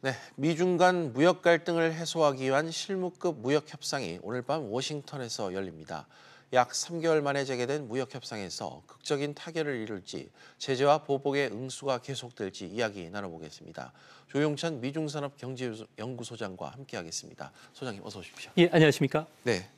네, 미중 간 무역 갈등을 해소하기 위한 실무급 무역 협상이 오늘 밤 워싱턴에서 열립니다. 약 3개월 만에 재개된 무역 협상에서 극적인 타결을 이룰지 제재와 보복의 응수가 계속될지 이야기 나눠보겠습니다. 조용찬 미중산업경제연구소장과 함께하겠습니다. 소장님 어서 오십시오. 예, 안녕하십니까? 네.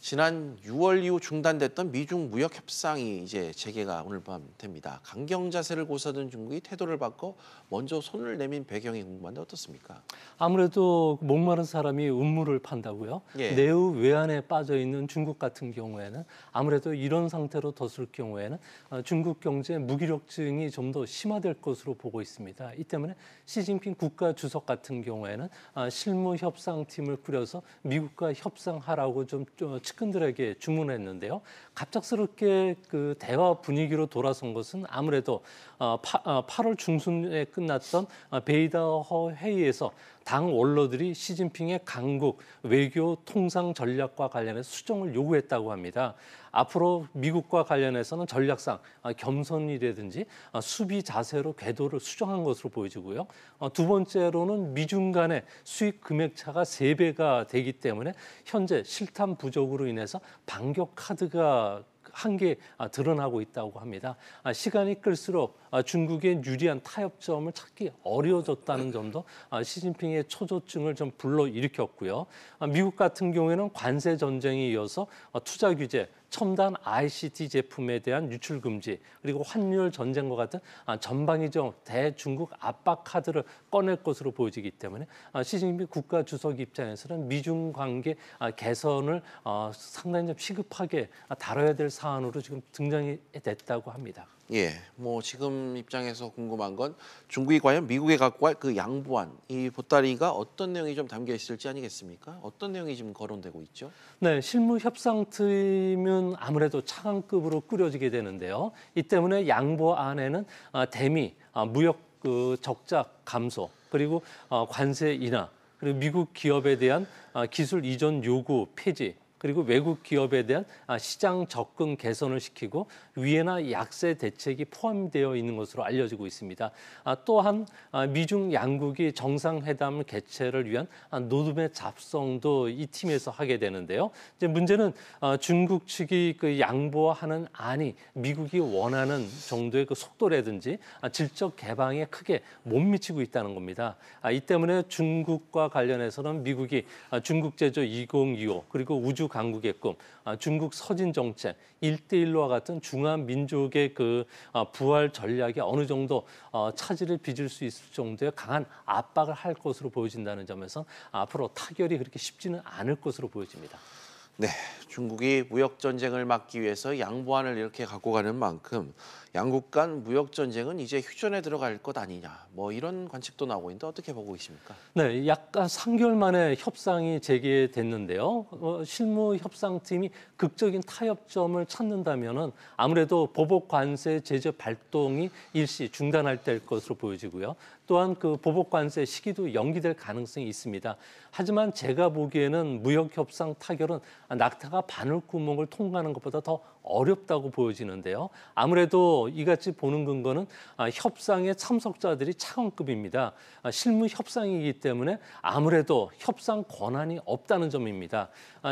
지난 6월 이후 중단됐던 미중 무역 협상이 이제 재개가 오늘 밤 됩니다. 강경 자세를 고수하던 중국이 태도를 바꿔 먼저 손을 내민 배경이 궁금한데 어떻습니까? 아무래도 목마른 사람이 운물을 판다고요. 예. 내후 외환에 빠져 있는 중국 같은 경우에는 아무래도 이런 상태로 뒀을 경우에는 중국 경제 무기력증이 좀 더 심화될 것으로 보고 있습니다. 이 때문에 시진핑 국가 주석 같은 경우에는 실무 협상팀을 꾸려서 미국과 협상하라고 좀 측근들에게 주문했는데요. 갑작스럽게 그 대화 분위기로 돌아선 것은 아무래도 8월 중순에 끝났던 베이다허 회의에서 당 원로들이 시진핑의 강국 외교 통상 전략과 관련해서 수정을 요구했다고 합니다. 앞으로 미국과 관련해서는 전략상 겸손이라든지 수비 자세로 궤도를 수정한 것으로 보여지고요. 두 번째로는 미중 간의 수익 금액 차가 3배가 되기 때문에 현재 실탄 부족으로 인해서 반격 카드가 한계 드러나고 있다고 합니다. 시간이 끌수록 중국의 유리한 타협점을 찾기 어려워졌다는 점도 시진핑의 초조증을 좀 불러일으켰고요. 미국 같은 경우에는 관세 전쟁에 이어서 투자 규제, 첨단 ICT 제품에 대한 유출 금지, 그리고 환율 전쟁과 같은 전방위적 대중국 압박 카드를 꺼낼 것으로 보여지기 때문에 시진핑 국가 주석 입장에서는 미중 관계 개선을 상당히 좀 시급하게 다뤄야 될 사안으로 지금 등장이 됐다고 합니다. 예, 뭐 지금 입장에서 궁금한 건 중국이 과연 미국에 갖고 갈 그 양보안, 이 보따리가 어떤 내용이 좀 담겨 있을지 아니겠습니까? 어떤 내용이 지금 거론되고 있죠? 네, 실무 협상팀은 아무래도 차관급으로 꾸려지게 되는데요. 이 때문에 양보안에는 대미, 무역 적자 감소, 그리고 관세 인하, 그리고 미국 기업에 대한 기술 이전 요구 폐지, 그리고 외국 기업에 대한 시장 접근 개선을 시키고 위해나 약세 대책이 포함되어 있는 것으로 알려지고 있습니다. 또한 미중 양국이 정상회담 개최를 위한 노름의 잡성도 이 팀에서 하게 되는데요. 이제 문제는 중국 측이 그 양보하는 안이 미국이 원하는 정도의 그 속도라든지 질적 개방에 크게 못 미치고 있다는 겁니다. 이 때문에 중국과 관련해서는 미국이 중국 제조 2025 그리고 우주 강국의 꿈, 중국 서진 정책, 1대1과 같은 중한 민족의 그 부활 전략이 어느 정도 차질을 빚을 수 있을 정도의 강한 압박을 할 것으로 보여진다는 점에서 앞으로 타결이 그렇게 쉽지는 않을 것으로 보여집니다. 네, 중국이 무역 전쟁을 막기 위해서 양보안을 이렇게 갖고 가는 만큼 양국 간 무역 전쟁은 이제 휴전에 들어갈 것 아니냐, 뭐 이런 관측도 나오고 있는데 어떻게 보고 계십니까? 네, 약간 3개월 만에 협상이 재개됐는데요. 실무 협상팀이 극적인 타협점을 찾는다면은 아무래도 보복 관세 제재 발동이 일시 중단할 될 것으로 보여지고요. 또한 그 보복 관세 시기도 연기될 가능성이 있습니다. 하지만 제가 보기에는 무역 협상 타결은 낙타가 바늘구멍을 통과하는 것보다 더 어렵다고 보여지는데요. 아무래도 이같이 보는 근거는 협상의 참석자들이 차관급입니다. 실무 협상이기 때문에 아무래도 협상 권한이 없다는 점입니다.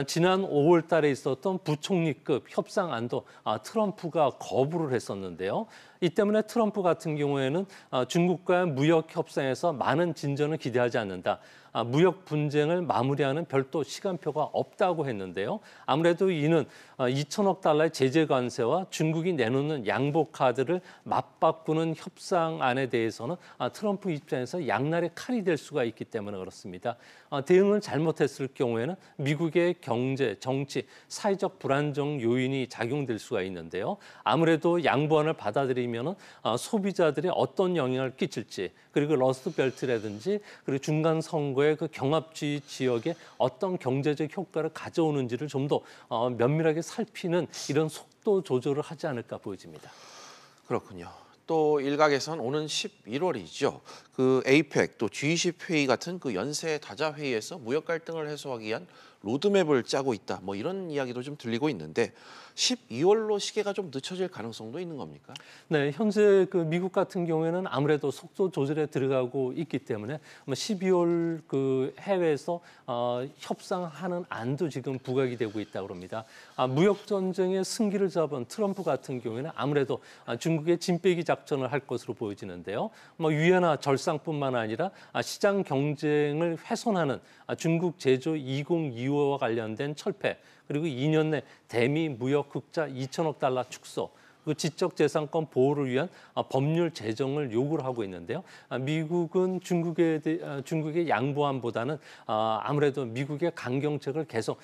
지난 5월 달에 있었던 부총리급 협상안도 트럼프가 거부를 했었는데요. 이 때문에 트럼프 같은 경우에는 중국과의 무역 협상에서 많은 진전을 기대하지 않는다. 무역 분쟁을 마무리하는 별도 시간표가 없다고 했는데요. 아무래도 이는 2천억 달러의 제재 관세와 중국이 내놓는 양보 카드를 맞바꾸는 협상안에 대해서는 트럼프 입장에서 양날의 칼이 될 수가 있기 때문에 그렇습니다. 대응을 잘못했을 경우에는 미국의 경제, 정치, 사회적 불안정 요인이 작용될 수가 있는데요. 아무래도 양보안을 받아들이면 소비자들이 어떤 영향을 끼칠지, 그리고 러스트벨트라든지 그리고 중간 선거의 그 경합주의 지역에 어떤 경제적 효과를 가져오는지를 좀 더 면밀하게 살피는 이런 속도 조절을 하지 않을까 보여집니다. 그렇군요. 또 일각에선 오는 11월이죠. 그 APEC 또 G20 회의 같은 그 연쇄 다자 회의에서 무역 갈등을 해소하기 위한 로드맵을 짜고 있다. 뭐 이런 이야기도 좀 들리고 있는데 12월로 시계가 좀 늦춰질 가능성도 있는 겁니까? 네, 현재 그 미국 같은 경우에는 아무래도 속도 조절에 들어가고 있기 때문에 12월 그 해외에서 협상하는 안도 지금 부각이 되고 있다고 합니다. 무역 전쟁의 승기를 잡은 트럼프 같은 경우에는 아무래도 중국의 진빼기 작전을 할 것으로 보여지는데요. 위안화 절상뿐만 아니라 시장 경쟁을 훼손하는 중국 제조 2025와 관련된 철폐, 그리고 2년 내 대미 무역 흑자 2천억 달러 축소, 그 지적재산권 보호를 위한 법률 제정을 요구를 하고 있는데요. 미국은 중국의 양보함보다는 아무래도 미국의 강경책을 계속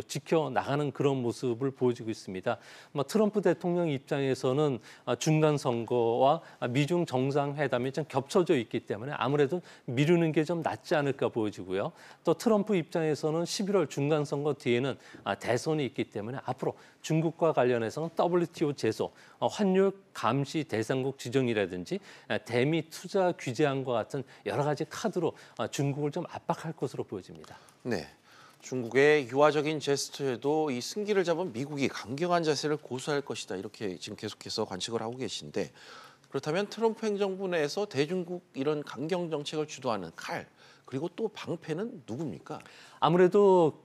지켜 나가는 그런 모습을 보여주고 있습니다. 트럼프 대통령 입장에서는 중간 선거와 미중 정상회담이 좀 겹쳐져 있기 때문에 아무래도 미루는 게 좀 낫지 않을까 보여지고요. 또 트럼프 입장에서는 11월 중간 선거 뒤에는 대선이 있기 때문에 앞으로 중국과 관련해서는 WTO 제소, 환율 감시 대상국 지정이라든지 대미 투자 규제안과 같은 여러 가지 카드로 중국을 좀 압박할 것으로 보여집니다. 네. 중국의 유화적인 제스처에도 이 승기를 잡은 미국이 강경한 자세를 고수할 것이다. 이렇게 지금 계속해서 관측을 하고 계신데 그렇다면 트럼프 행정부 내에서 대중국 이런 강경 정책을 주도하는 칼 그리고 또 방패는 누굽니까? 아무래도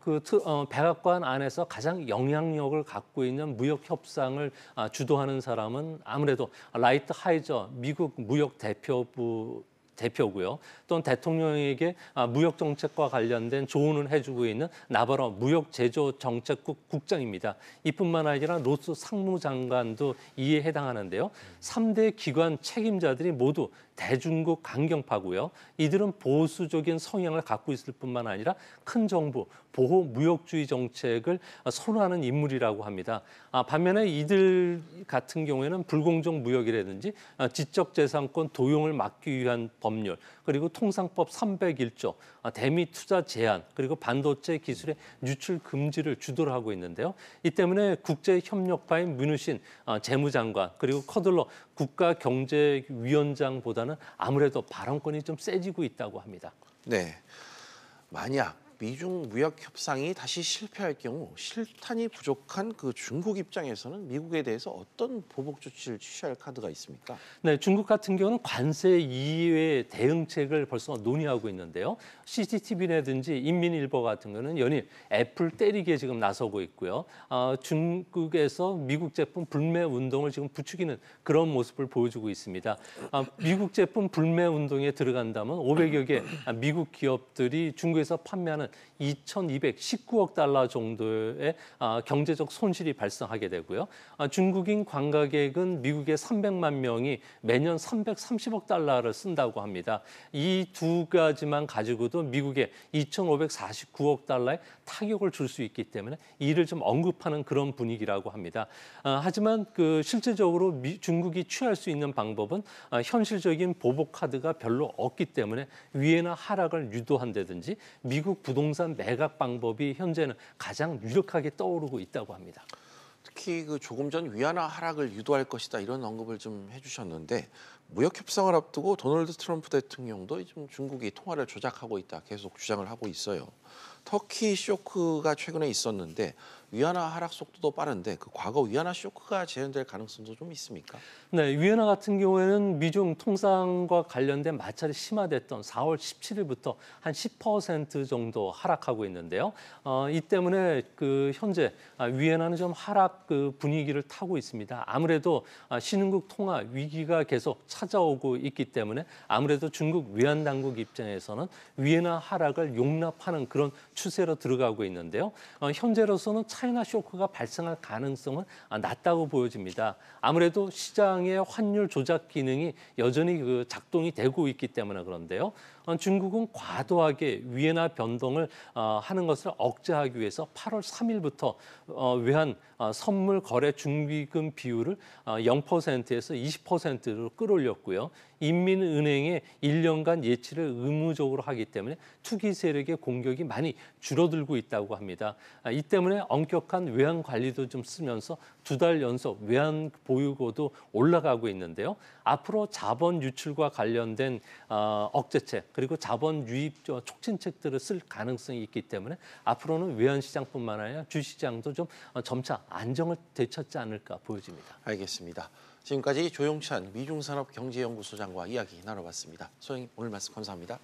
백악관 안에서 가장 영향력을 갖고 있는 무역 협상을 주도하는 사람은 아무래도 라이트 하이저 미국 무역 대표고요. 또는 대통령에게 무역 정책과 관련된 조언을 해주고 있는 나바로 무역제조정책국 국장입니다. 이뿐만 아니라 로스 상무장관도 이에 해당하는데요. 3대 기관 책임자들이 모두 대중국 강경파고요. 이들은 보수적인 성향을 갖고 있을 뿐만 아니라 큰 정부, 보호 무역주의 정책을 선호하는 인물이라고 합니다. 반면에 이들 같은 경우에는 불공정 무역이라든지 지적재산권 도용을 막기 위한 법률, 그리고 통상법 301조, 대미 투자 제한, 그리고 반도체 기술의 유출 금지를 주도를 하고 있는데요. 이 때문에 국제협력파인 뮤누신 재무장관, 그리고 커들러 국가경제위원장보다는 아무래도 발언권이 좀 세지고 있다고 합니다. 네. 만약 미중 무역 협상이 다시 실패할 경우 실탄이 부족한 그 중국 입장에서는 미국에 대해서 어떤 보복 조치를 취할 카드가 있습니까? 네, 중국 같은 경우는 관세 이외의 대응책을 벌써 논의하고 있는데요. CCTV라든지 인민일보 같은 경우는 연일 애플 때리기에 지금 나서고 있고요. 중국에서 미국 제품 불매 운동을 지금 부추기는 그런 모습을 보여주고 있습니다. 미국 제품 불매 운동에 들어간다면 500여 개 미국 기업들이 중국에서 판매하는 2,219억 달러 정도의 경제적 손실이 발생하게 되고요. 중국인 관광객은 미국의 300만 명이 매년 330억 달러를 쓴다고 합니다. 이 두 가지만 가지고도 미국에 2,549억 달러의 타격을 줄 수 있기 때문에 이를 좀 언급하는 그런 분위기라고 합니다. 하지만 실제적으로 중국이 취할 수 있는 방법은 현실적인 보복 카드가 별로 없기 때문에 위에나 하락을 유도한다든지 미국 부동산 매각 방법이 현재는 가장 유력하게 떠오르고 있다고 합니다. 특히 조금 전 위안화 하락을 유도할 것이다 이런 언급을 좀 해주셨는데 무역 협상을 앞두고 도널드 트럼프 대통령도 좀 중국이 통화를 조작하고 있다 계속 주장을 하고 있어요. 터키 쇼크가 최근에 있었는데 위안화 하락 속도도 빠른데 과거 위안화 쇼크가 재현될 가능성도 좀 있습니까? 네, 위안화 같은 경우에는 미중 통상과 관련된 마찰이 심화됐던 4월 17일부터 한 10% 정도 하락하고 있는데요. 이 때문에 현재 위안화는 좀 하락 분위기를 타고 있습니다. 아무래도 신흥국 통화 위기가 계속 찾아오고 있기 때문에 아무래도 중국 외환 당국 입장에서는 위안화 하락을 용납하는 그런 추세로 들어가고 있는데요. 현재로서는 차이나 쇼크가 발생할 가능성은 낮다고 보여집니다. 아무래도 시장의 환율 조작 기능이 여전히 작동이 되고 있기 때문에 그런데요. 중국은 과도하게 위안화 변동을 하는 것을 억제하기 위해서 8월 3일부터 외환 선물 거래 준비금 비율을 0%에서 20%로 끌어올렸고요. 인민은행의 1년간 예치를 의무적으로 하기 때문에 투기 세력의 공격이 많이 줄어들고 있다고 합니다. 이 때문에 엄격한 외환 관리도 좀 쓰면서 2달 연속 외환 보유고도 올라가고 있는데요. 앞으로 자본 유출과 관련된 억제책 그리고 자본 유입 촉진책들을 쓸 가능성이 있기 때문에 앞으로는 외환 시장뿐만 아니라 주시장도 좀 점차 안정을 되찾지 않을까 보여집니다. 알겠습니다. 지금까지 조용찬 미중산업경제연구소장과 이야기 나눠봤습니다. 소장님 오늘 말씀 감사합니다.